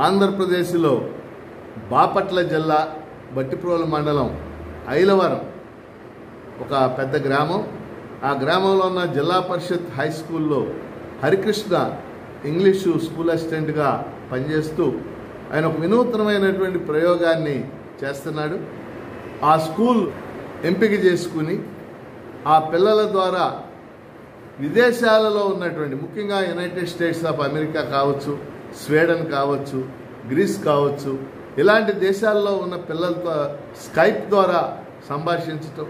ఆంధ్రప్రదేశ్లో బాపట్ల జిల్లా బట్టిప్రోలు మండలం ఐలవరం ఒక పెద్ద గ్రామం. ఆ గ్రామంలో ఉన్న జిల్లా పరిషత్ హై స్కూల్లో హరికృష్ణ ఇంగ్లీషు స్కూల్ అసిస్టెంట్గా పనిచేస్తూ ఆయన ఒక వినూత్నమైనటువంటి ప్రయోగాన్ని చేస్తున్నాడు. ఆ స్కూల్ ఎంపిక చేసుకుని ఆ పిల్లల ద్వారా విదేశాలలో ఉన్నటువంటి ముఖ్యంగా యునైటెడ్ స్టేట్స్ ఆఫ్ అమెరికా కావచ్చు, స్వీడన్ కావచ్చు, గ్రీస్ కావచ్చు, ఇలాంటి దేశాల్లో ఉన్న పిల్లలతో స్కైప్ ద్వారా సంభాషించటం,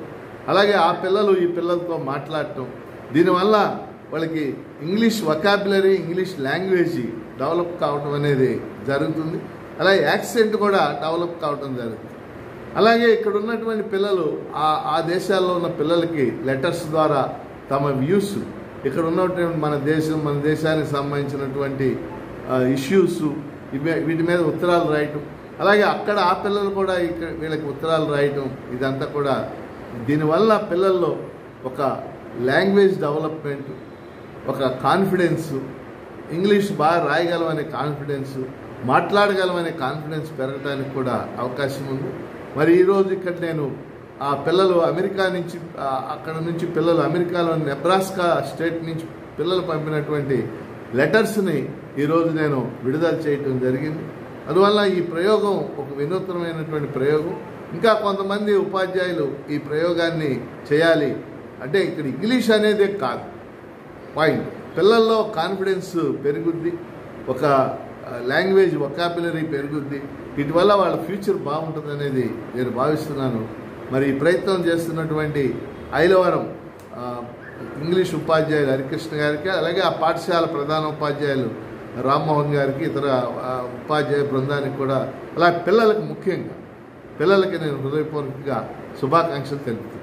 అలాగే ఆ పిల్లలు ఈ పిల్లలతో మాట్లాడటం, దీనివల్ల వాళ్ళకి English vocabulary, English language develop కావటం అనేది జరుగుతుంది. అలాగే యాక్సెంట్ కూడా డెవలప్ కావటం జరుగుతుంది. అలాగే ఇక్కడ ఉన్నటువంటి పిల్లలు ఆ దేశాల్లో ఉన్న పిల్లలకి లెటర్స్ ద్వారా తమ వ్యూస్, ఇక్కడ ఉన్నటువంటి మన దేశానికి సంబంధించినటువంటి ఇష్యూస్ వీటి మీద ఉత్తరాలు రాయటం, అలాగే అక్కడ ఆ పిల్లలు కూడా ఇక్కడ వీళ్ళకి ఉత్తరాలు రాయటం, ఇదంతా కూడా దీనివల్ల పిల్లల్లో ఒక లాంగ్వేజ్ డెవలప్మెంట్, ఒక కాన్ఫిడెన్స్, ఇంగ్లీష్ బాగా రాయగలమనే కాన్ఫిడెన్స్, మాట్లాడగలమనే కాన్ఫిడెన్స్ పెరగడానికి కూడా అవకాశం ఉంది. మరి ఈరోజు ఇక్కడ నేను ఆ పిల్లలు అమెరికా నుంచి, అక్కడ నుంచి పిల్లలు అమెరికాలోని నెబ్రాస్కా స్టేట్ నుంచి పిల్లలు పంపినటువంటి లెటర్స్ని ఈరోజు నేను విడుదల చేయటం జరిగింది. అందువల్ల ఈ ప్రయోగం ఒక వినూత్నమైనటువంటి ప్రయోగం. ఇంకా కొంతమంది ఉపాధ్యాయులు ఈ ప్రయోగాన్ని చేయాలి అంటే ఇక్కడ ఇంగ్లీష్ అనేదే కాదు పాయింట్, పిల్లల్లో కాన్ఫిడెన్స్ పెరుగుద్ది, ఒక లాంగ్వేజ్ వొకాబులరీ పెరుగుద్ది, వీటి వల్ల వాళ్ళ ఫ్యూచర్ బాగుంటుంది అనేది నేను భావిస్తున్నాను. మరి ఈ ప్రయత్నం చేస్తున్నటువంటి ఐలవరం ఇంగ్లీష్ ఉపాధ్యాయులు హరికృష్ణ గారికి, అలాగే ఆ పాఠశాల ప్రధాన ఉపాధ్యాయులు రామ్మోహన్ గారికి, ఇతర ఉపాధ్యాయ బృందానికి కూడా, అలాగే పిల్లలకు ముఖ్యంగా పిల్లలకి నేను హృదయపూర్వకంగా శుభాకాంక్షలు తెలుపుతున్నాను.